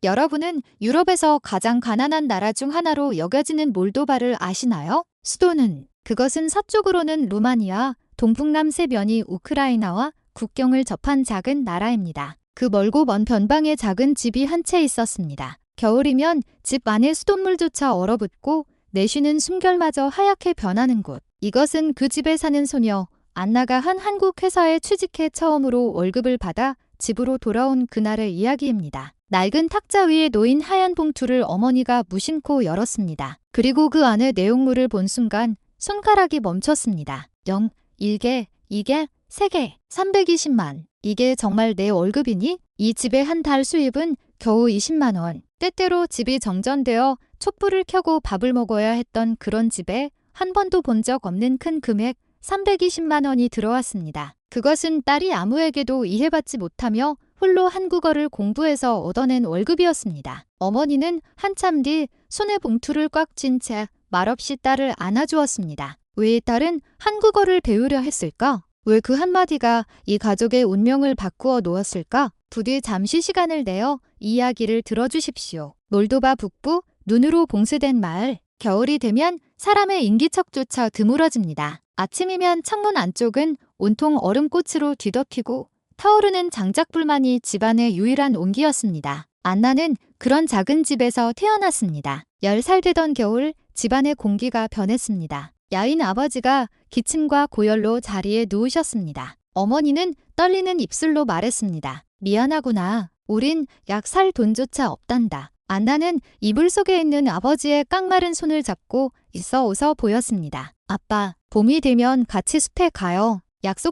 여러분은 유럽에서 가장 가난한 나라 중 하나로 여겨지는 몰도바를 아시나요? 수도는 그것은 서쪽으로는 루마니아, 동북남 세면이 우크라이나와 국경을 접한 작은 나라입니다. 그 멀고 먼 변방에 작은 집이 한 채 있었습니다. 겨울이면 집 안에 수돗물조차 얼어붙고 내쉬는 숨결마저 하얗게 변하는 곳. 이것은 그 집에 사는 소녀 안나가 한 한국 회사에 취직해 처음으로 월급을 받아 집으로 돌아온 그날의 이야기입니다. 낡은 탁자 위에 놓인 하얀 봉투를 어머니가 무심코 열었습니다. 그리고 그 안에 내용물을 본 순간 손가락이 멈췄습니다. 0, 1개, 2개, 3개, 320만. 이게 정말 내 월급이니? 이 집의 한 달 수입은 겨우 20만 원. 때때로 집이 정전되어 촛불을 켜고 밥을 먹어야 했던 그런 집에 한 번도 본 적 없는 큰 금액 320만 원이 들어왔습니다. 그것은 딸이 아무에게도 이해받지 못하며 홀로 한국어를 공부해서 얻어낸 월급이었습니다. 어머니는 한참 뒤 손에 봉투를 꽉 쥔 채 말없이 딸을 안아주었습니다. 왜 딸은 한국어를 배우려 했을까? 왜 그 한마디가 이 가족의 운명을 바꾸어 놓았을까? 부디 잠시 시간을 내어 이야기를 들어주십시오. 몰도바 북부 눈으로 봉쇄된 마을. 겨울이 되면 사람의 인기척조차 드물어집니다. 아침이면 창문 안쪽은 온통 얼음꽃으로 뒤덮이고 타오르는 장작불만이 집안의 유일한 온기였습니다. 안나는 그런 작은 집에서 태어났습니다. 10살 되던 겨울 집안의 공기가 변했습니다. 야인 아버지가 기침과 고열로 자리에 누우셨습니다. 어머니는 떨리는 입술로 말했습니다. 미안하구나. 우린 약 살 돈조차 없단다. 안나는 이불 속에 있는 아버지의 깡마른 손을 잡고 있어 웃어 보였습니다. 아빠, 봄이 되면 같이 숲에 가요.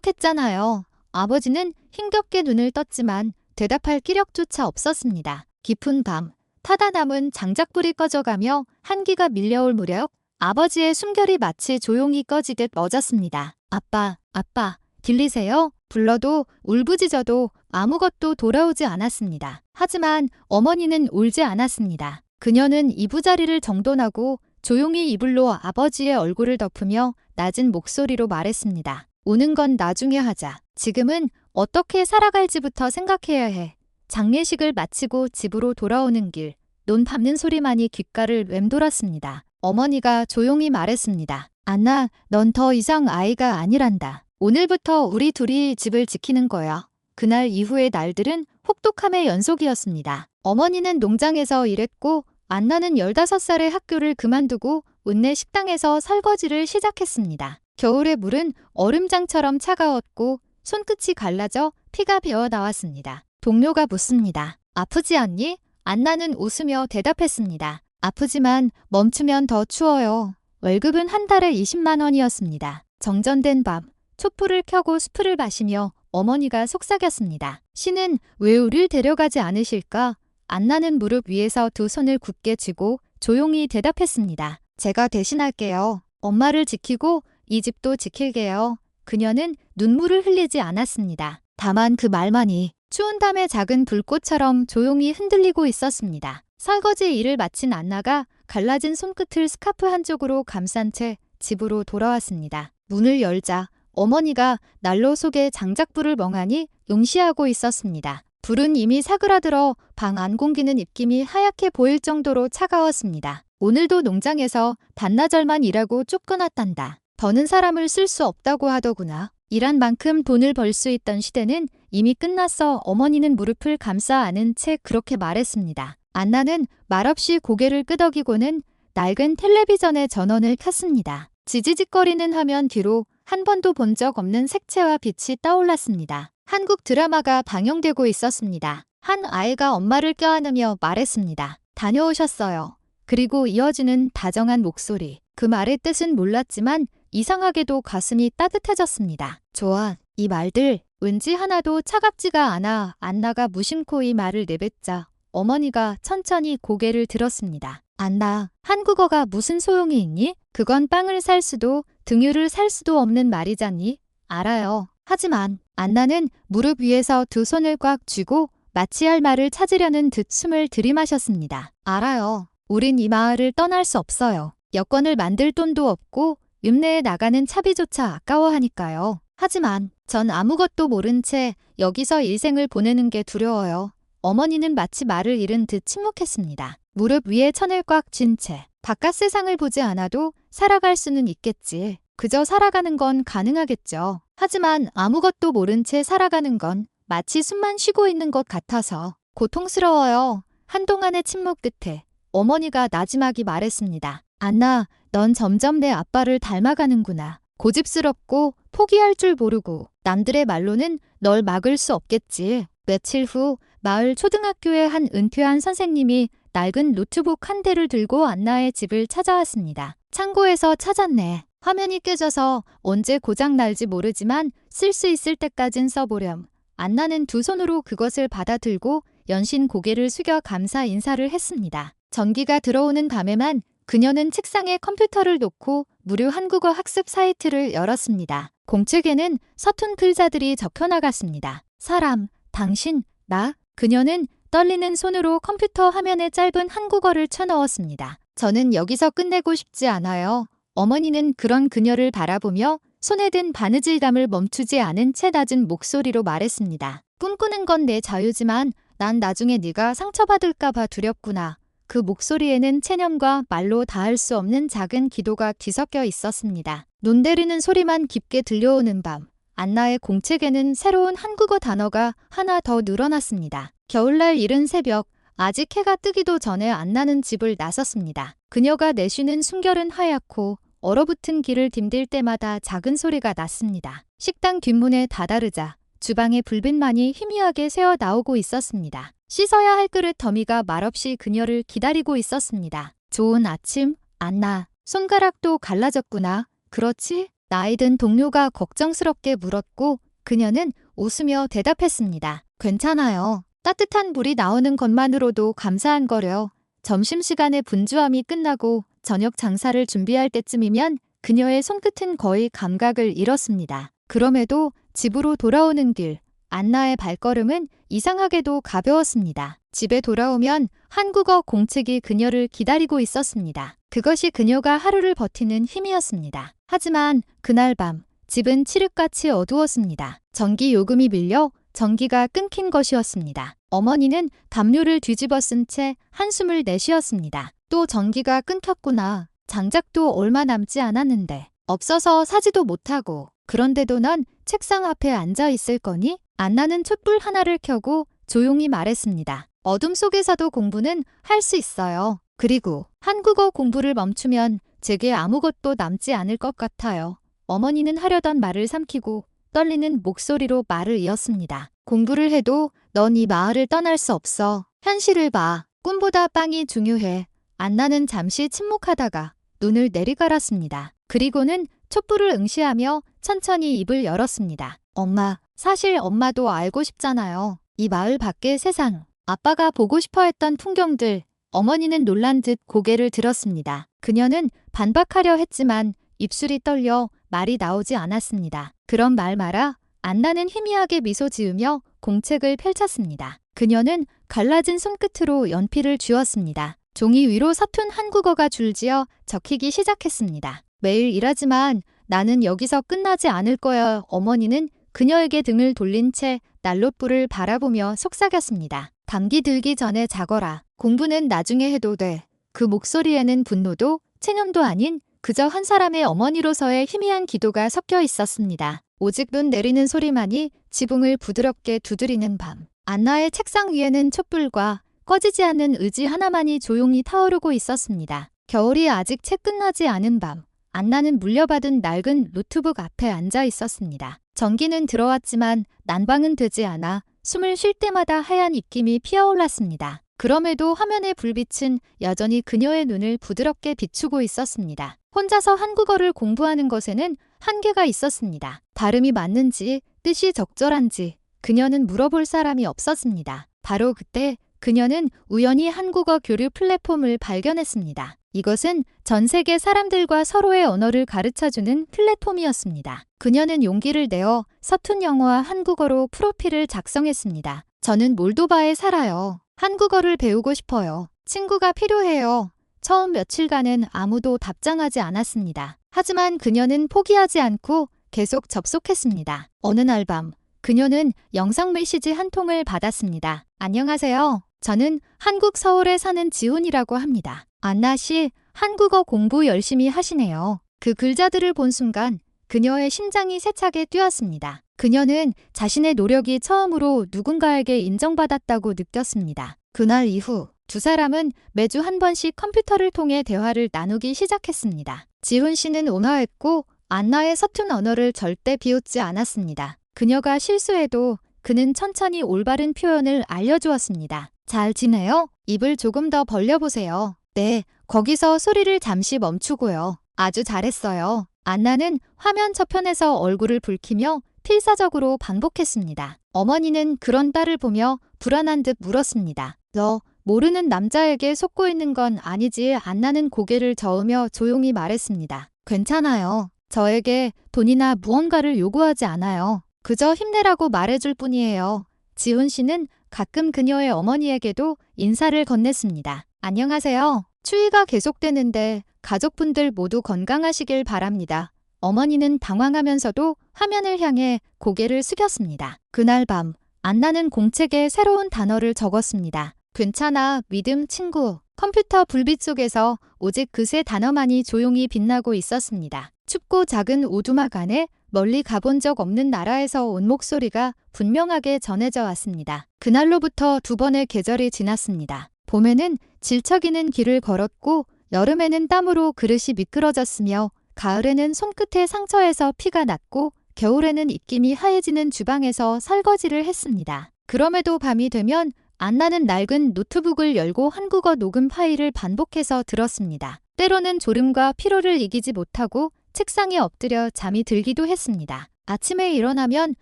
약속했잖아요. 아버지는 힘겹게 눈을 떴지만 대답할 기력조차 없었습니다. 깊은 밤, 타다 남은 장작불이 꺼져가며 한기가 밀려올 무렵 아버지의 숨결이 마치 조용히 꺼지듯 멎었습니다. 아빠, 아빠, 들리세요? 불러도 울부짖어도 아무것도 돌아오지 않았습니다. 하지만 어머니는 울지 않았습니다. 그녀는 이부자리를 정돈하고 조용히 이불로 아버지의 얼굴을 덮으며 낮은 목소리로 말했습니다. 우는 건 나중에 하자. 지금은 어떻게 살아갈지부터 생각해야 해. 장례식을 마치고 집으로 돌아오는 길, 논 밟는 소리만이 귓가를 맴돌았습니다. 어머니가 조용히 말했습니다. 안나, 넌 더 이상 아이가 아니란다. 오늘부터 우리 둘이 집을 지키는 거야. 그날 이후의 날들은 혹독함의 연속이었습니다. 어머니는 농장에서 일했고 안나는 15살에 학교를 그만두고 읍내 식당에서 설거지를 시작했습니다. 겨울의 물은 얼음장처럼 차가웠고 손끝이 갈라져 피가 배어 나왔습니다. 동료가 묻습니다. 아프지 않니? 안나는 웃으며 대답했습니다. 아프지만 멈추면 더 추워요. 월급은 한 달에 20만 원이었습니다. 정전된 밤, 촛불을 켜고 수프를 마시며 어머니가 속삭였습니다. 신은 왜 우릴 데려가지 않으실까? 안나는 무릎 위에서 두 손을 굳게 쥐고 조용히 대답했습니다. 제가 대신할게요. 엄마를 지키고 이 집도 지킬게요. 그녀는 눈물을 흘리지 않았습니다. 다만 그 말만이 추운 밤의 작은 불꽃처럼 조용히 흔들리고 있었습니다. 설거지 일을 마친 안나가 갈라진 손끝을 스카프 한쪽으로 감싼 채 집으로 돌아왔습니다. 문을 열자 어머니가 난로 속에 장작불을 멍하니 응시하고 있었습니다. 불은 이미 사그라들어 방 안 공기는 입김이 하얗게 보일 정도로 차가웠습니다. 오늘도 농장에서 반나절만 일하고 쫓겨났단다. 버는 사람을 쓸 수 없다고 하더구나. 일한 만큼 돈을 벌 수 있던 시대는 이미 끝났어. 어머니는 무릎을 감싸 안은 채 그렇게 말했습니다. 안나는 말없이 고개를 끄덕이고는 낡은 텔레비전의 전원을 켰습니다. 지지직거리는 화면 뒤로 한 번도 본 적 없는 색채와 빛이 떠올랐습니다. 한국 드라마가 방영되고 있었습니다. 한 아이가 엄마를 껴안으며 말했습니다. 다녀오셨어요. 그리고 이어지는 다정한 목소리. 그 말의 뜻은 몰랐지만 이상하게도 가슴이 따뜻해졌습니다. 좋아, 이 말들 왠지 하나도 차갑지가 않아. 안나가 무심코 이 말을 내뱉자 어머니가 천천히 고개를 들었습니다. 안나, 한국어가 무슨 소용이 있니? 그건 빵을 살 수도 등유를 살 수도 없는 말이잖니? 알아요. 하지만 안나는 무릎 위에서 두 손을 꽉 쥐고 마치 할 말을 찾으려는 듯 숨을 들이마셨습니다. 알아요. 우린 이 마을을 떠날 수 없어요. 여권을 만들 돈도 없고 읍내에 나가는 차비조차 아까워하니까요. 하지만 전 아무것도 모른 채 여기서 일생을 보내는 게 두려워요. 어머니는 마치 말을 잃은 듯 침묵했습니다. 무릎 위에 천을 꽉 쥔 채 바깥 세상을 보지 않아도 살아갈 수는 있겠지. 그저 살아가는 건 가능하겠죠. 하지만 아무것도 모른 채 살아가는 건 마치 숨만 쉬고 있는 것 같아서 고통스러워요. 한동안의 침묵 끝에 어머니가 나지막이 말했습니다. 안나, 넌 점점 내 아빠를 닮아가는구나. 고집스럽고 포기할 줄 모르고 남들의 말로는 널 막을 수 없겠지. 며칠 후 마을 초등학교의 한 은퇴한 선생님이 낡은 노트북 한 대를 들고 안나의 집을 찾아왔습니다. 창고에서 찾았네. 화면이 깨져서 언제 고장 날지 모르지만 쓸 수 있을 때까진 써보렴. 안나는 두 손으로 그것을 받아 들고 연신 고개를 숙여 감사 인사를 했습니다. 전기가 들어오는 밤에만 그녀는 책상에 컴퓨터를 놓고 무료 한국어 학습 사이트를 열었습니다. 공책에는 서툰 글자들이 적혀 나갔습니다. 사람, 당신, 나. 그녀는 떨리는 손으로 컴퓨터 화면에 짧은 한국어를 쳐넣었습니다. 저는 여기서 끝내고 싶지 않아요. 어머니는 그런 그녀를 바라보며 손에 든 바느질감을 멈추지 않은 채 낮은 목소리로 말했습니다. 꿈꾸는 건 내 자유지만 난 나중에 네가 상처받을까 봐 두렵구나. 그 목소리에는 체념과 말로 다할 수 없는 작은 기도가 뒤섞여 있었습니다. 눈 내리는 소리만 깊게 들려오는 밤, 안나의 공책에는 새로운 한국어 단어가 하나 더 늘어났습니다. 겨울날 이른 새벽, 아직 해가 뜨기도 전에 안나는 집을 나섰습니다. 그녀가 내쉬는 숨결은 하얗고 얼어붙은 길을 딤딜 때마다 작은 소리가 났습니다. 식당 뒷문에 다다르자 주방의 불빛만이 희미하게 새어 나오고 있었습니다. 씻어야 할 그릇 더미가 말없이 그녀를 기다리고 있었습니다. 좋은 아침, 안나. 손가락도 갈라졌구나. 그렇지? 나이 든 동료가 걱정스럽게 물었고 그녀는 웃으며 대답했습니다. 괜찮아요. 따뜻한 물이 나오는 것만으로도 감사한 거려. 점심시간에 분주함이 끝나고 저녁 장사를 준비할 때쯤이면 그녀의 손끝은 거의 감각을 잃었습니다. 그럼에도 집으로 돌아오는 길, 안나의 발걸음은 이상하게도 가벼웠습니다. 집에 돌아오면 한국어 공책이 그녀를 기다리고 있었습니다. 그것이 그녀가 하루를 버티는 힘이었습니다. 하지만 그날 밤, 집은 칠흑같이 어두웠습니다. 전기 요금이 밀려 전기가 끊긴 것이었습니다. 어머니는 담요를 뒤집어 쓴 채 한숨을 내쉬었습니다. 또 전기가 끊겼구나. 장작도 얼마 남지 않았는데. 없어서 사지도 못하고. 그런데도 넌 책상 앞에 앉아 있을 거니? 안나는 촛불 하나를 켜고 조용히 말했습니다. 어둠 속에서도 공부는 할 수 있어요. 그리고 한국어 공부를 멈추면 제게 아무것도 남지 않을 것 같아요. 어머니는 하려던 말을 삼키고 떨리는 목소리로 말을 이었습니다. 공부를 해도 넌 이 마을을 떠날 수 없어. 현실을 봐. 꿈보다 빵이 중요해. 안나는 잠시 침묵하다가 눈을 내리깔았습니다. 그리고는 촛불을 응시하며 천천히 입을 열었습니다. 엄마, 사실 엄마도 알고 싶잖아요. 이 마을 밖의 세상, 아빠가 보고 싶어 했던 풍경들. 어머니는 놀란 듯 고개를 들었습니다. 그녀는 반박하려 했지만 입술이 떨려 말이 나오지 않았습니다. 그런 말 마라. 안나는 희미하게 미소 지으며 공책을 펼쳤습니다. 그녀는 갈라진 손끝으로 연필을 쥐었습니다. 종이 위로 서툰 한국어가 줄지어 적히기 시작했습니다. 매일 일하지만 나는 여기서 끝나지 않을 거야. 어머니는 그녀에게 등을 돌린 채 난로불을 바라보며 속삭였습니다. 감기 들기 전에 자거라. 공부는 나중에 해도 돼. 그 목소리에는 분노도 체념도 아닌 그저 한 사람의 어머니로서의 희미한 기도가 섞여 있었습니다. 오직 눈 내리는 소리만이 지붕을 부드럽게 두드리는 밤. 안나의 책상 위에는 촛불과 꺼지지 않는 의지 하나만이 조용히 타오르고 있었습니다. 겨울이 아직 채 끝나지 않은 밤. 안나는 물려받은 낡은 노트북 앞에 앉아 있었습니다. 전기는 들어왔지만 난방은 되지 않아 숨을 쉴 때마다 하얀 입김이 피어올랐습니다. 그럼에도 화면의 불빛은 여전히 그녀의 눈을 부드럽게 비추고 있었습니다. 혼자서 한국어를 공부하는 것에는 한계가 있었습니다. 발음이 맞는지, 뜻이 적절한지 그녀는 물어볼 사람이 없었습니다. 바로 그때 그녀는 우연히 한국어 교류 플랫폼을 발견했습니다. 이것은 전 세계 사람들과 서로의 언어를 가르쳐주는 플랫폼이었습니다. 그녀는 용기를 내어 서툰 영어와 한국어로 프로필을 작성했습니다. 저는 몰도바에 살아요. 한국어를 배우고 싶어요. 친구가 필요해요. 처음 며칠간은 아무도 답장하지 않았습니다. 하지만 그녀는 포기하지 않고 계속 접속했습니다. 어느 날 밤 그녀는 영상 메시지 한 통을 받았습니다. 안녕하세요. 저는 한국 서울에 사는 지훈이라고 합니다. 안나 씨, 한국어 공부 열심히 하시네요. 그 글자들을 본 순간 그녀의 심장이 세차게 뛰었습니다. 그녀는 자신의 노력이 처음으로 누군가에게 인정받았다고 느꼈습니다. 그날 이후 두 사람은 매주 한 번씩 컴퓨터를 통해 대화를 나누기 시작했습니다. 지훈 씨는 온화했고 안나의 서툰 언어를 절대 비웃지 않았습니다. 그녀가 실수해도 그는 천천히 올바른 표현을 알려주었습니다. 잘 지내요? 입을 조금 더 벌려보세요. 네, 거기서 소리를 잠시 멈추고요. 아주 잘했어요. 안나는 화면 저편에서 얼굴을 붉히며 필사적으로 반복했습니다. 어머니는 그런 딸을 보며 불안한 듯 물었습니다. 너 모르는 남자에게 속고 있는 건 아니지? 안나는 고개를 저으며 조용히 말했습니다. 괜찮아요. 저에게 돈이나 무언가를 요구하지 않아요. 그저 힘내라고 말해줄 뿐이에요. 지훈 씨는 가끔 그녀의 어머니에게도 인사를 건넸습니다. 안녕하세요. 추위가 계속되는데 가족분들 모두 건강하시길 바랍니다. 어머니는 당황하면서도 화면을 향해 고개를 숙였습니다. 그날 밤 안나는 공책에 새로운 단어를 적었습니다. 괜찮아, 믿음, 친구. 컴퓨터 불빛 속에서 오직 그 세 단어만이 조용히 빛나고 있었습니다. 춥고 작은 오두막 안에 멀리 가본 적 없는 나라에서 온 목소리가 분명하게 전해져 왔습니다. 그날로부터 두 번의 계절이 지났습니다. 봄에는 질척이는 길을 걸었고 여름에는 땀으로 그릇이 미끄러졌으며 가을에는 손끝에 상처에서 피가 났고 겨울에는 입김이 하얘지는 주방에서 설거지를 했습니다. 그럼에도 밤이 되면 안나는 낡은 노트북을 열고 한국어 녹음 파일을 반복해서 들었습니다. 때로는 졸음과 피로를 이기지 못하고 책상에 엎드려 잠이 들기도 했습니다. 아침에 일어나면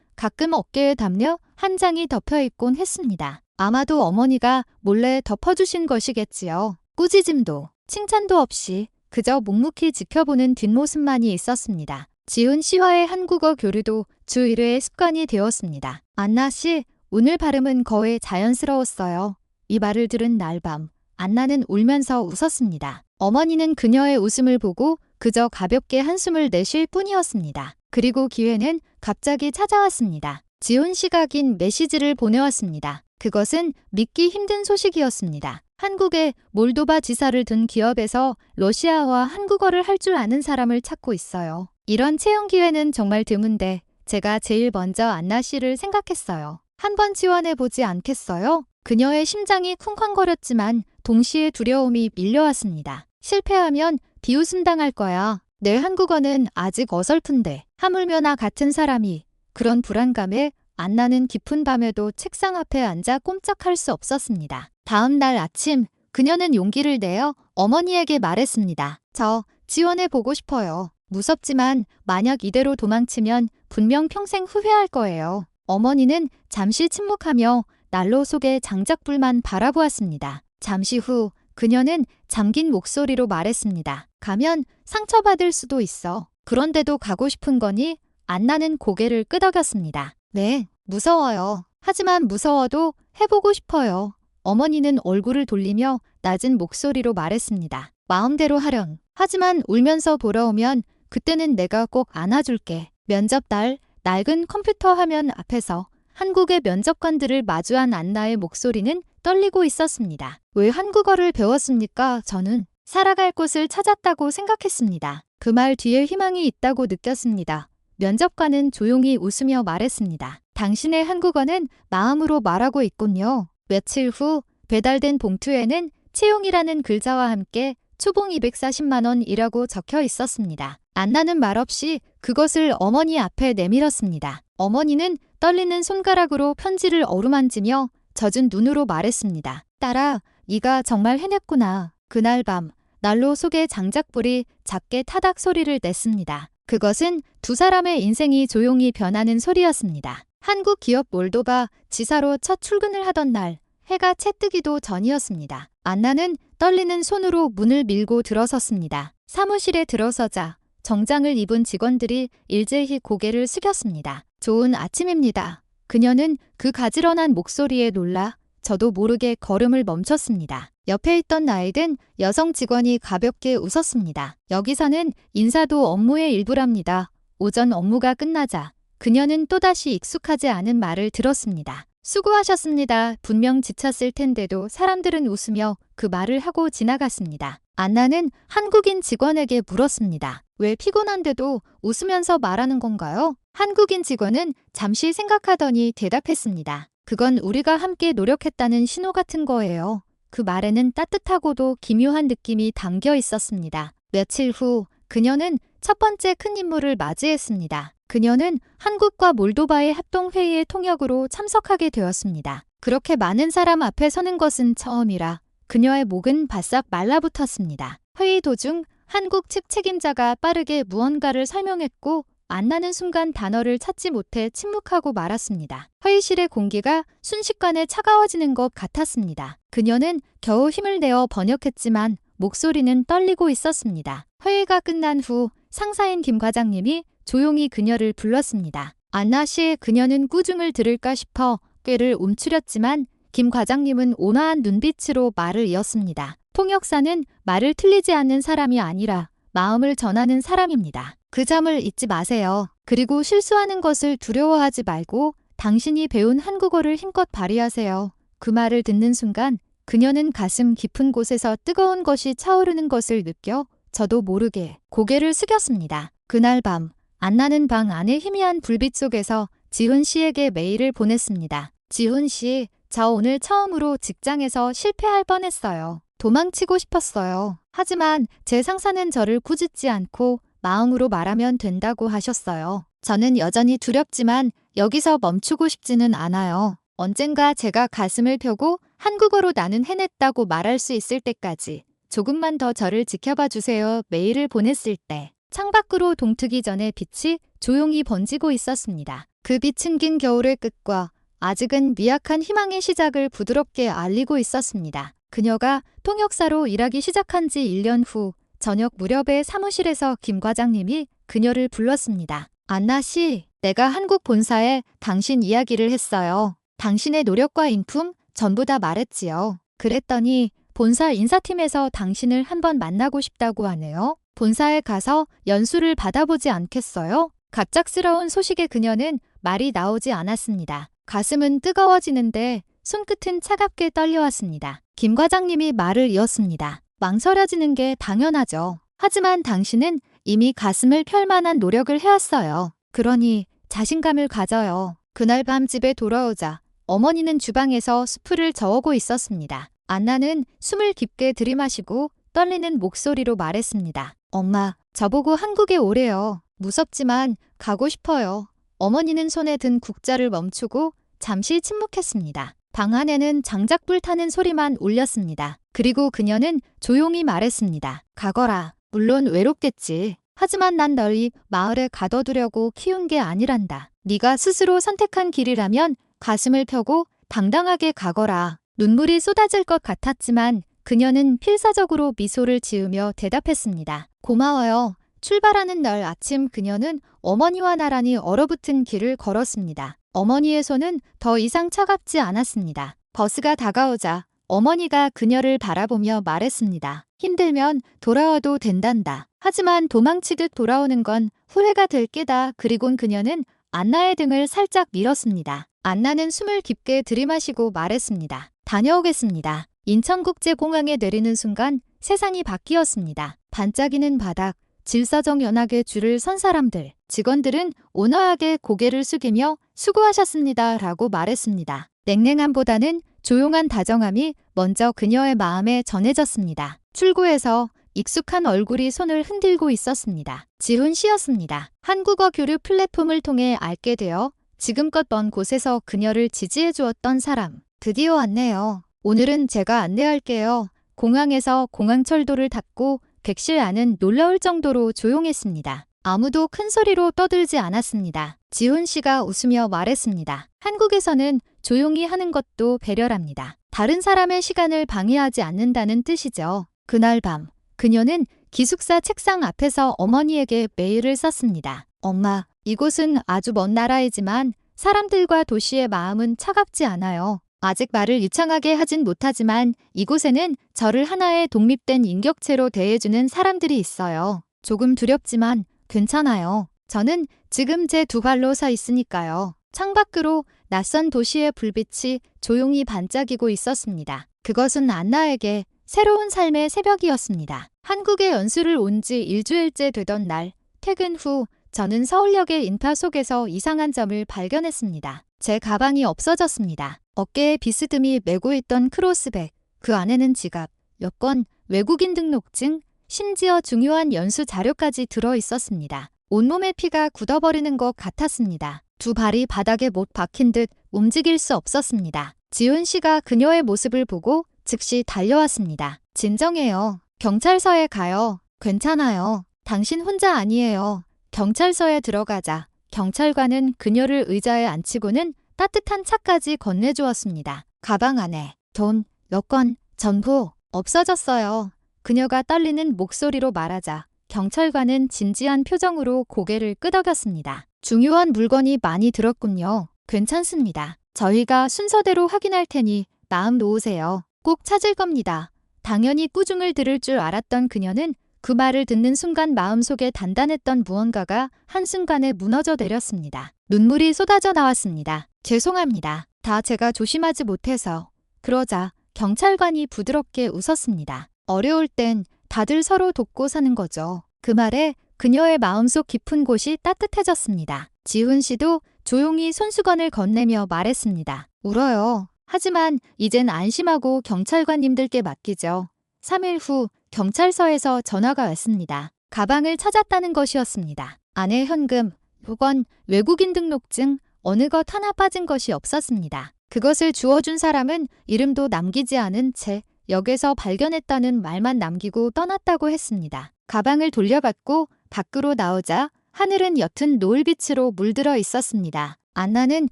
가끔 어깨에 담려 한 장이 덮여있곤 했습니다. 아마도 어머니가 몰래 덮어주신 것이겠지요. 꾸짖음도 칭찬도 없이 그저 묵묵히 지켜보는 뒷모습만이 있었습니다. 지훈 씨와의 한국어 교류도 주 1회의 습관이 되었습니다. 안나 씨, 오늘 발음은 거의 자연스러웠어요. 이 말을 들은 날 밤, 안나는 울면서 웃었습니다. 어머니는 그녀의 웃음을 보고 그저 가볍게 한숨을 내쉴 뿐이었습니다. 그리고 기회는 갑자기 찾아왔습니다. 지훈 씨가 긴 메시지를 보내왔습니다. 그것은 믿기 힘든 소식이었습니다. 한국에 몰도바 지사를 둔 기업에서 러시아와 한국어를 할 줄 아는 사람을 찾고 있어요. 이런 채용 기회는 정말 드문데 제가 제일 먼저 안나 씨를 생각했어요. 한번 지원해보지 않겠어요? 그녀의 심장이 쿵쾅거렸지만 동시에 두려움이 밀려왔습니다. 실패하면 비웃음당할 거야. 내 한국어는 아직 어설픈데. 하물며 나 같은 사람이. 그런 불안감에 안나는 깊은 밤에도 책상 앞에 앉아 꼼짝할 수 없었습니다. 다음 날 아침 그녀는 용기를 내어 어머니에게 말했습니다. 저 지원해보고 싶어요. 무섭지만 만약 이대로 도망치면 분명 평생 후회할 거예요. 어머니는 잠시 침묵하며 난로 속의 장작불만 바라보았습니다. 잠시 후 그녀는 잠긴 목소리로 말했습니다. 가면 상처받을 수도 있어. 그런데도 가고 싶은 거니? 안나는 고개를 끄덕였습니다. 네, 무서워요. 하지만 무서워도 해보고 싶어요. 어머니는 얼굴을 돌리며 낮은 목소리로 말했습니다. 마음대로 하렴. 하지만 울면서 돌아오면 그때는 내가 꼭 안아줄게. 면접날 낡은 컴퓨터 화면 앞에서 한국의 면접관들을 마주한 안나의 목소리는 떨리고 있었습니다. 왜 한국어를 배웠습니까? 저는 살아갈 곳을 찾았다고 생각했습니다. 그 말 뒤에 희망이 있다고 느꼈습니다. 면접관은 조용히 웃으며 말했습니다. 당신의 한국어는 마음으로 말하고 있군요. 며칠 후 배달된 봉투에는 채용이라는 글자와 함께 초봉 240만 원이라고 적혀 있었습니다. 안나는 말없이 그것을 어머니 앞에 내밀었습니다. 어머니는 떨리는 손가락으로 편지를 어루만지며 젖은 눈으로 말했습니다. 딸아, 네가 정말 해냈구나. 그날 밤 난로 속의 장작불이 작게 타닥 소리를 냈습니다. 그것은 두 사람의 인생이 조용히 변하는 소리였습니다. 한국 기업 몰도바 지사로 첫 출근을 하던 날, 해가 채 뜨기도 전이었습니다. 안나는 떨리는 손으로 문을 밀고 들어섰습니다. 사무실에 들어서자 정장을 입은 직원들이 일제히 고개를 숙였습니다. 좋은 아침입니다. 그녀는 그 가지런한 목소리에 놀라 저도 모르게 걸음을 멈췄습니다. 옆에 있던 나이든 여성 직원이 가볍게 웃었습니다. 여기서는 인사도 업무의 일부랍니다. 오전 업무가 끝나자 그녀는 또다시 익숙하지 않은 말을 들었습니다. 수고하셨습니다. 분명 지쳤을 텐데도 사람들은 웃으며 그 말을 하고 지나갔습니다. 안나는 한국인 직원에게 물었습니다. 왜 피곤한데도 웃으면서 말하는 건가요? 한국인 직원은 잠시 생각하더니 대답했습니다. 그건 우리가 함께 노력했다는 신호 같은 거예요. 그 말에는 따뜻하고도 기묘한 느낌이 담겨 있었습니다. 며칠 후 그녀는 첫 번째 큰 임무를 맞이했습니다. 그녀는 한국과 몰도바의 합동회의의 통역으로 참석하게 되었습니다. 그렇게 많은 사람 앞에 서는 것은 처음이라 그녀의 목은 바싹 말라붙었습니다. 회의 도중 한국 측 책임자가 빠르게 무언가를 설명했고 안나는 순간 단어를 찾지 못해 침묵하고 말았습니다. 회의실의 공기가 순식간에 차가워지는 것 같았습니다. 그녀는 겨우 힘을 내어 번역했지만 목소리는 떨리고 있었습니다. 회의가 끝난 후 상사인 김 과장님이 조용히 그녀를 불렀습니다. 안나 씨, 그녀는 꾸중을 들을까 싶어 꾀를 움츠렸지만 김 과장님은 온화한 눈빛으로 말을 이었습니다. 통역사는 말을 틀리지 않는 사람이 아니라 마음을 전하는 사람입니다. 그 점을 잊지 마세요. 그리고 실수하는 것을 두려워하지 말고 당신이 배운 한국어를 힘껏 발휘하세요. 그 말을 듣는 순간 그녀는 가슴 깊은 곳에서 뜨거운 것이 차오르는 것을 느껴 저도 모르게 고개를 숙였습니다. 그날 밤 안나는 방 안의 희미한 불빛 속에서 지훈 씨에게 메일을 보냈습니다. 지훈 씨, 저 오늘 처음으로 직장에서 실패할 뻔했어요. 도망치고 싶었어요. 하지만 제 상사는 저를 꾸짖지 않고 마음으로 말하면 된다고 하셨어요. 저는 여전히 두렵지만 여기서 멈추고 싶지는 않아요. 언젠가 제가 가슴을 펴고 한국어로 나는 해냈다고 말할 수 있을 때까지 조금만 더 저를 지켜봐 주세요. 메일을 보냈을 때 창밖으로 동트기 전에 빛이 조용히 번지고 있었습니다. 그 빛은 긴 겨울의 끝과 아직은 미약한 희망의 시작을 부드럽게 알리고 있었습니다. 그녀가 통역사로 일하기 시작한 지 1년 후 저녁 무렵에 사무실에서 김 과장님이 그녀를 불렀습니다. 안나 씨, 내가 한국 본사에 당신 이야기를 했어요. 당신의 노력과 인품 전부 다 말했지요. 그랬더니 본사 인사팀에서 당신을 한번 만나고 싶다고 하네요. 본사에 가서 연수를 받아보지 않겠어요? 갑작스러운 소식에 그녀는 말이 나오지 않았습니다. 가슴은 뜨거워지는데 손끝은 차갑게 떨려왔습니다. 김 과장님이 말을 이었습니다. 망설여지는 게 당연하죠. 하지만 당신은 이미 가슴을 펼 만한 노력을 해왔어요. 그러니 자신감을 가져요. 그날 밤 집에 돌아오자 어머니는 주방에서 수프를 저으고 있었습니다. 안나는 숨을 깊게 들이마시고 떨리는 목소리로 말했습니다. 엄마, 저보고 한국에 오래요. 무섭지만 가고 싶어요. 어머니는 손에 든 국자를 멈추고 잠시 침묵했습니다. 방 안에는 장작불 타는 소리만 울렸습니다. 그리고 그녀는 조용히 말했습니다. 가거라. 물론 외롭겠지. 하지만 난 널 이 마을에 가둬두려고 키운 게 아니란다. 네가 스스로 선택한 길이라면 가슴을 펴고 당당하게 가거라. 눈물이 쏟아질 것 같았지만 그녀는 필사적으로 미소를 지으며 대답했습니다. 고마워요. 출발하는 날 아침 그녀는 어머니와 나란히 얼어붙은 길을 걸었습니다. 어머니의 손은 더 이상 차갑지 않았습니다. 버스가 다가오자 어머니가 그녀를 바라보며 말했습니다. 힘들면 돌아와도 된단다. 하지만 도망치듯 돌아오는 건 후회가 될 게다. 그리곤 그녀는 안나의 등을 살짝 밀었습니다. 안나는 숨을 깊게 들이마시고 말했습니다. 다녀오겠습니다. 인천국제공항에 내리는 순간 세상이 바뀌었습니다. 반짝이는 바닥, 질서정 연하게 줄을 선 사람들, 직원들은 온화하게 고개를 숙이며 수고하셨습니다 라고 말했습니다. 냉랭함보다는 조용한 다정함이 먼저 그녀의 마음에 전해졌습니다. 출구에서 익숙한 얼굴이 손을 흔들고 있었습니다. 지훈 씨였습니다. 한국어 교류 플랫폼을 통해 알게 되어 지금껏 먼 곳에서 그녀를 지지해 주었던 사람. 드디어 왔네요. 오늘은 제가 안내할게요. 공항에서 공항철도를 닫고 객실 안은 놀라울 정도로 조용했습니다. 아무도 큰 소리로 떠들지 않았습니다. 지훈 씨가 웃으며 말했습니다. 한국에서는 조용히 하는 것도 배려랍니다. 다른 사람의 시간을 방해하지 않는다는 뜻이죠. 그날 밤 그녀는 기숙사 책상 앞에서 어머니에게 메일을 썼습니다. 엄마, 이곳은 아주 먼 나라이지만 사람들과 도시의 마음은 차갑지 않아요. 아직 말을 유창하게 하진 못하지만 이곳에는 저를 하나의 독립된 인격체로 대해주는 사람들이 있어요. 조금 두렵지만 괜찮아요. 저는 지금 제 두 발로 서 있으니까요. 창밖으로 낯선 도시의 불빛이 조용히 반짝이고 있었습니다. 그것은 안나에게 새로운 삶의 새벽이었습니다. 한국에 연수를 온 지 일주일째 되던 날, 퇴근 후 저는 서울역의 인파 속에서 이상한 점을 발견했습니다. 제 가방이 없어졌습니다. 어깨에 비스듬히 메고 있던 크로스백, 그 안에는 지갑, 여권, 외국인 등록증, 심지어 중요한 연수 자료까지 들어 있었습니다. 온몸의 피가 굳어버리는 것 같았습니다. 두 발이 바닥에 못 박힌 듯 움직일 수 없었습니다. 지훈 씨가 그녀의 모습을 보고 즉시 달려왔습니다. 진정해요. 경찰서에 가요. 괜찮아요. 당신 혼자 아니에요. 경찰서에 들어가자 경찰관은 그녀를 의자에 앉히고는 따뜻한 차까지 건네주었습니다. 가방 안에 돈, 여권, 전부 없어졌어요. 그녀가 떨리는 목소리로 말하자 경찰관은 진지한 표정으로 고개를 끄덕였습니다. 중요한 물건이 많이 들었군요. 괜찮습니다. 저희가 순서대로 확인할 테니 마음 놓으세요. 꼭 찾을 겁니다. 당연히 꾸중을 들을 줄 알았던 그녀는 그 말을 듣는 순간 마음속에 단단했던 무언가가 한순간에 무너져 내렸습니다. 눈물이 쏟아져 나왔습니다. 죄송합니다. 다 제가 조심하지 못해서. 그러자 경찰관이 부드럽게 웃었습니다. 어려울 땐 다들 서로 돕고 사는 거죠. 그 말에 그녀의 마음속 깊은 곳이 따뜻해졌습니다. 지훈 씨도 조용히 손수건을 건네며 말했습니다. 울어요. 하지만 이젠 안심하고 경찰관님들께 맡기죠. 3일 후 경찰서에서 전화가 왔습니다. 가방을 찾았다는 것이었습니다. 안에 현금, 여권, 외국인 등록증, 어느 것 하나 빠진 것이 없었습니다. 그것을 주워준 사람은 이름도 남기지 않은 채 역에서 발견했다는 말만 남기고 떠났다고 했습니다. 가방을 돌려받고 밖으로 나오자 하늘은 옅은 노을빛으로 물들어 있었습니다. 안나는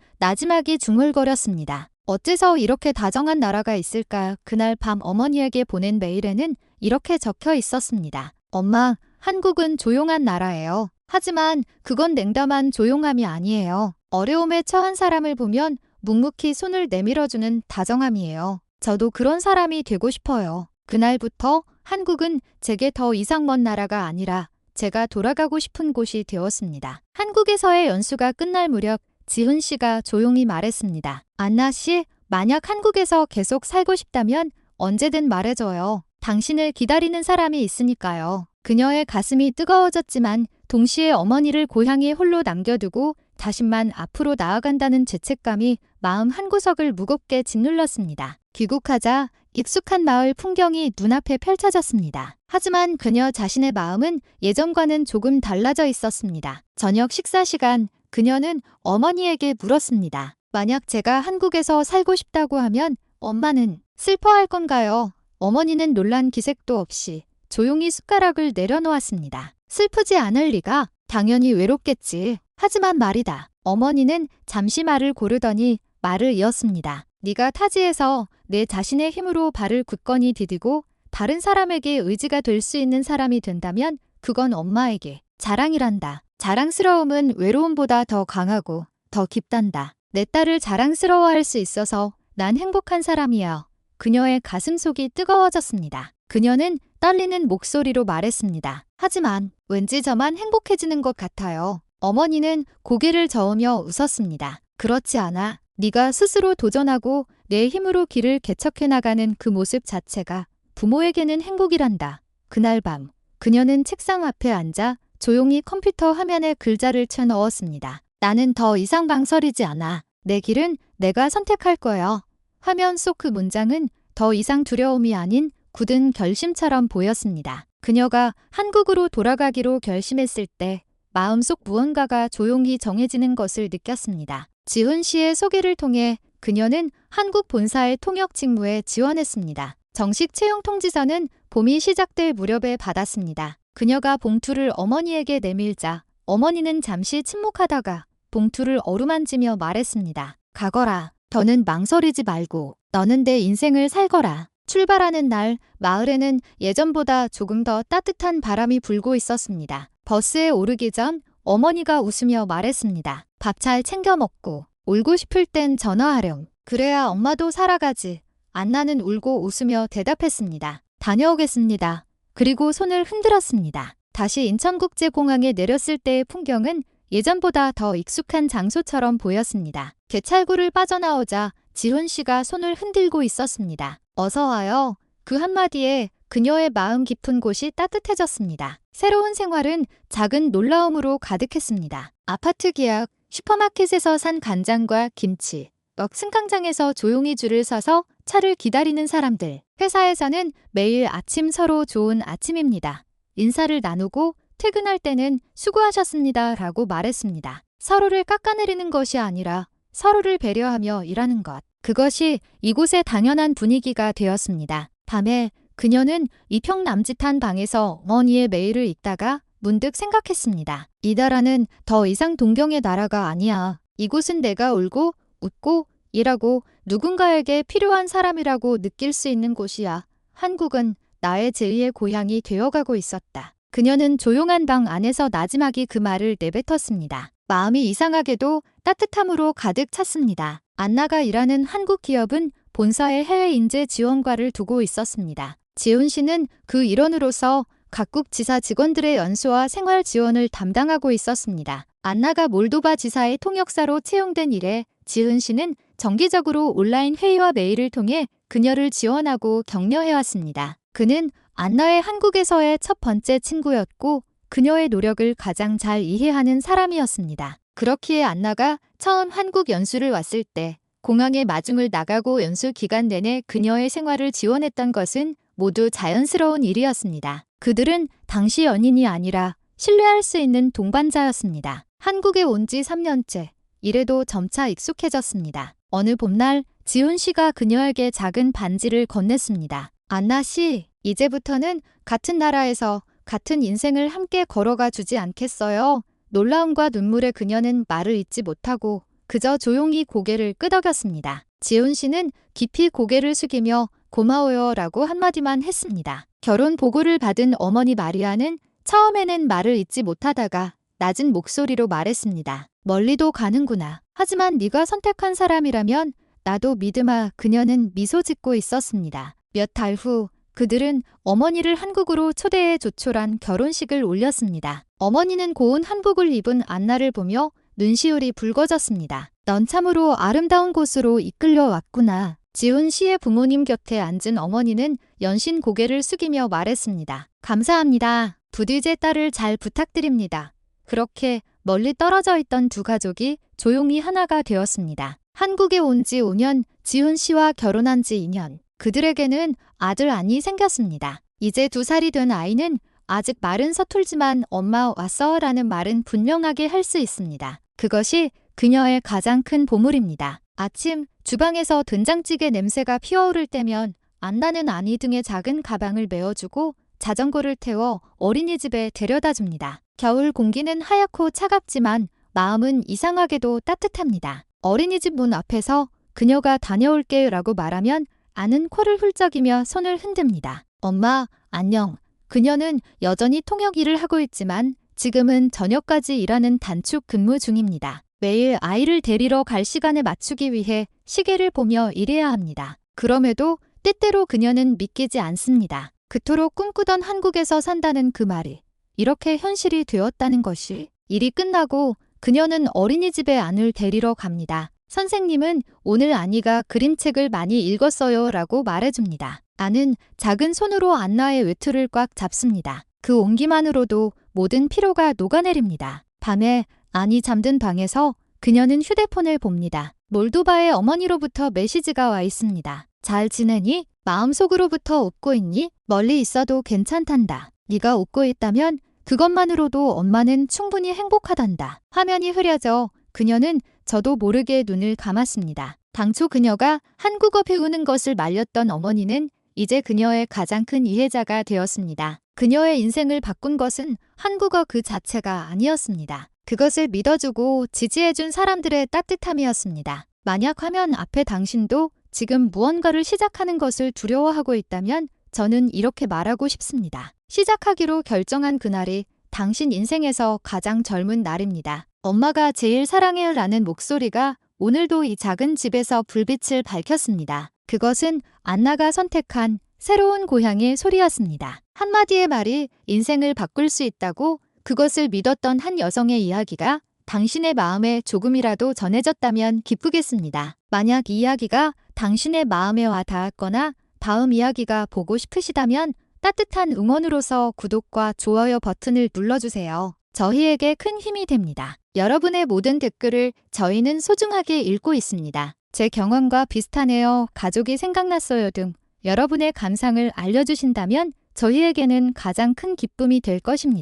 나지막이 중얼거렸습니다. 어째서 이렇게 다정한 나라가 있을까? 그날 밤 어머니에게 보낸 메일에는 이렇게 적혀 있었습니다. 엄마, 한국은 조용한 나라예요. 하지만 그건 냉담한 조용함이 아니에요. 어려움에 처한 사람을 보면 묵묵히 손을 내밀어주는 다정함이에요. 저도 그런 사람이 되고 싶어요. 그날부터 한국은 제게 더 이상 먼 나라가 아니라 제가 돌아가고 싶은 곳이 되었습니다. 한국에서의 연수가 끝날 무렵 지훈 씨가 조용히 말했습니다. 안나 씨, 만약 한국에서 계속 살고 싶다면 언제든 말해줘요. 당신을 기다리는 사람이 있으니까요. 그녀의 가슴이 뜨거워졌지만 동시에 어머니를 고향에 홀로 남겨두고 자신만 앞으로 나아간다는 죄책감이 마음 한구석을 무겁게 짓눌렀습니다. 귀국하자 익숙한 마을 풍경이 눈앞에 펼쳐졌습니다. 하지만 그녀 자신의 마음은 예전과는 조금 달라져 있었습니다. 저녁 식사 시간, 그녀는 어머니에게 물었습니다. 만약 제가 한국에서 살고 싶다고 하면 엄마는 슬퍼할 건가요? 어머니는 놀란 기색도 없이 조용히 숟가락을 내려놓았습니다. 슬프지 않을 리가? 당연히 외롭겠지. 하지만 말이다. 어머니는 잠시 말을 고르더니 말을 이었습니다. 네가 타지에서 내 자신의 힘으로 발을 굳건히 디디고 다른 사람에게 의지가 될 수 있는 사람이 된다면 그건 엄마에게 자랑이란다. 자랑스러움은 외로움보다 더 강하고 더 깊단다. 내 딸을 자랑스러워할 수 있어서 난 행복한 사람이야. 그녀의 가슴속이 뜨거워졌습니다. 그녀는 떨리는 목소리로 말했습니다. 하지만 왠지 저만 행복해지는 것 같아요. 어머니는 고개를 저으며 웃었습니다. 그렇지 않아. 네가 스스로 도전하고 내 힘으로 길을 개척해 나가는 그 모습 자체가 부모에게는 행복이란다. 그날 밤 그녀는 책상 앞에 앉아 조용히 컴퓨터 화면에 글자를 쳐 넣었습니다. 나는 더 이상 망설이지 않아. 내 길은 내가 선택할 거야. 화면 속 그 문장은 더 이상 두려움이 아닌 굳은 결심처럼 보였습니다. 그녀가 한국으로 돌아가기로 결심했을 때 마음속 무언가가 조용히 정해지는 것을 느꼈습니다. 지훈 씨의 소개를 통해 그녀는 한국 본사의 통역 직무에 지원했습니다. 정식 채용 통지서는 봄이 시작될 무렵에 받았습니다. 그녀가 봉투를 어머니에게 내밀자 어머니는 잠시 침묵하다가 봉투를 어루만지며 말했습니다. 가거라. 더는 망설이지 말고 너는 내 인생을 살거라. 출발하는 날 마을에는 예전보다 조금 더 따뜻한 바람이 불고 있었습니다. 버스에 오르기 전 어머니가 웃으며 말했습니다. 밥 잘 챙겨 먹고 울고 싶을 땐 전화하렴. 그래야 엄마도 살아가지. 안나는 울고 웃으며 대답했습니다. 다녀오겠습니다. 그리고 손을 흔들었습니다. 다시 인천국제공항에 내렸을 때의 풍경은 예전보다 더 익숙한 장소처럼 보였습니다. 개찰구를 빠져나오자 지훈 씨가 손을 흔들고 있었습니다. 어서 와요. 그 한마디에 그녀의 마음 깊은 곳이 따뜻해졌습니다. 새로운 생활은 작은 놀라움으로 가득했습니다. 아파트 계약, 슈퍼마켓에서 산 간장과 김치, 승강장에서 조용히 줄을 서서 차를 기다리는 사람들. 회사에서는 매일 아침 서로 좋은 아침입니다. 인사를 나누고 퇴근할 때는 수고하셨습니다 라고 말했습니다. 서로를 깎아내리는 것이 아니라 서로를 배려하며 일하는 것. 그것이 이곳의 당연한 분위기가 되었습니다. 밤에 그녀는 이평남짓한 방에서 어머니의 메일을 읽다가 문득 생각했습니다. 이 나라는 더 이상 동경의 나라가 아니야. 이곳은 내가 울고 웃고 일하고 누군가에게 필요한 사람이라고 느낄 수 있는 곳이야. 한국은 나의 제2의 고향이 되어가고 있었다. 그녀는 조용한 방 안에서 나지막이 그 말을 내뱉었습니다. 마음이 이상하게도 따뜻함으로 가득 찼습니다. 안나가 일하는 한국 기업은 본사에 해외 인재 지원과를 두고 있었습니다. 지훈 씨는 그 일원으로서 각국 지사 직원들의 연수와 생활 지원을 담당하고 있었습니다. 안나가 몰도바 지사의 통역사로 채용된 이래 지훈 씨는 정기적으로 온라인 회의와 메일을 통해 그녀를 지원하고 격려해왔습니다. 그는 안나의 한국에서의 첫 번째 친구였고 그녀의 노력을 가장 잘 이해하는 사람이었습니다. 그렇기에 안나가 처음 한국 연수를 왔을 때 공항에 마중을 나가고 연수 기간 내내 그녀의 생활을 지원했던 것은 모두 자연스러운 일이었습니다. 그들은 당시 연인이 아니라 신뢰할 수 있는 동반자였습니다. 한국에 온 지 3년째. 이래도 점차 익숙해졌습니다. 어느 봄날 지훈 씨가 그녀에게 작은 반지를 건넸습니다. 안나 씨, 이제부터는 같은 나라에서 같은 인생을 함께 걸어가 주지 않겠어요? 놀라움과 눈물에 그녀는 말을 잇지 못하고 그저 조용히 고개를 끄덕였습니다. 지훈 씨는 깊이 고개를 숙이며 고마워요 라고 한마디만 했습니다. 결혼 보고를 받은 어머니 마리아는 처음에는 말을 잇지 못하다가 낮은 목소리로 말했습니다. 멀리도 가는구나. 하지만 네가 선택한 사람이라면 나도 믿음아. 그녀는 미소 짓고 있었습니다. 몇 달 후 그들은 어머니를 한국으로 초대해 조촐한 결혼식을 올렸습니다. 어머니는 고운 한복을 입은 안나를 보며 눈시울이 붉어졌습니다. 넌 참으로 아름다운 곳으로 이끌려 왔구나. 지훈 씨의 부모님 곁에 앉은 어머니는 연신 고개를 숙이며 말했습니다. 감사합니다. 부디 제 딸을 잘 부탁드립니다. 그렇게 멀리 떨어져 있던 두 가족이 조용히 하나가 되었습니다. 한국에 온 지 5년, 지훈 씨와 결혼한 지 2년. 그들에게는 아들 안이 생겼습니다. 이제 2살이 된 아이는 아직 말은 서툴지만 엄마 왔어 라는 말은 분명하게 할 수 있습니다. 그것이 그녀의 가장 큰 보물입니다. 아침 주방에서 된장찌개 냄새가 피어오를 때면 안나는 안이 등에 작은 가방을 메어주고 자전거를 태워 어린이집에 데려다 줍니다. 겨울 공기는 하얗고 차갑지만 마음은 이상하게도 따뜻합니다. 어린이집 문 앞에서 그녀가 다녀올게 라고 말하면 아는 코를 훌쩍이며 손을 흔듭니다. 엄마, 안녕. 그녀는 여전히 통역 일을 하고 있지만 지금은 저녁까지 일하는 단축 근무 중입니다. 매일 아이를 데리러 갈 시간에 맞추기 위해 시계를 보며 일해야 합니다. 그럼에도 때때로 그녀는 믿기지 않습니다. 그토록 꿈꾸던 한국에서 산다는 그 말이 이렇게 현실이 되었다는 것이. 일이 끝나고 그녀는 어린이집에 안을 데리러 갑니다. 선생님은 오늘 안이가 그림책을 많이 읽었어요 라고 말해줍니다. 안은 작은 손으로 안나의 외투를 꽉 잡습니다. 그 온기만으로도 모든 피로가 녹아내립니다. 밤에 안이 잠든 방에서 그녀는 휴대폰을 봅니다. 몰도바의 어머니로부터 메시지가 와 있습니다. 잘 지내니? 마음속으로부터 웃고 있니? 멀리 있어도 괜찮단다. 네가 웃고 있다면 그것만으로도 엄마는 충분히 행복하단다. 화면이 흐려져 그녀는 저도 모르게 눈을 감았습니다. 당초 그녀가 한국어 배우는 것을 말렸던 어머니는 이제 그녀의 가장 큰 이해자가 되었습니다. 그녀의 인생을 바꾼 것은 한국어 그 자체가 아니었습니다. 그것을 믿어주고 지지해준 사람들의 따뜻함이었습니다. 만약 화면 앞에 당신도 지금 무언가를 시작하는 것을 두려워하고 있다면 저는 이렇게 말하고 싶습니다. 시작하기로 결정한 그날이 당신 인생에서 가장 젊은 날입니다. 엄마가 제일 사랑해요 라는 목소리가 오늘도 이 작은 집에서 불빛을 밝혔습니다. 그것은 안나가 선택한 새로운 고향의 소리였습니다. 한마디의 말이 인생을 바꿀 수 있다고 그것을 믿었던 한 여성의 이야기가 당신의 마음에 조금이라도 전해졌다면 기쁘겠습니다. 만약 이 이야기가 당신의 마음에 와 닿았거나 다음 이야기가 보고 싶으시다면 따뜻한 응원으로서 구독과 좋아요 버튼을 눌러주세요. 저희에게 큰 힘이 됩니다. 여러분의 모든 댓글을 저희는 소중하게 읽고 있습니다. 제 경험과 비슷하네요. 가족이 생각났어요 등 여러분의 감상을 알려주신다면 저희에게는 가장 큰 기쁨이 될 것입니다.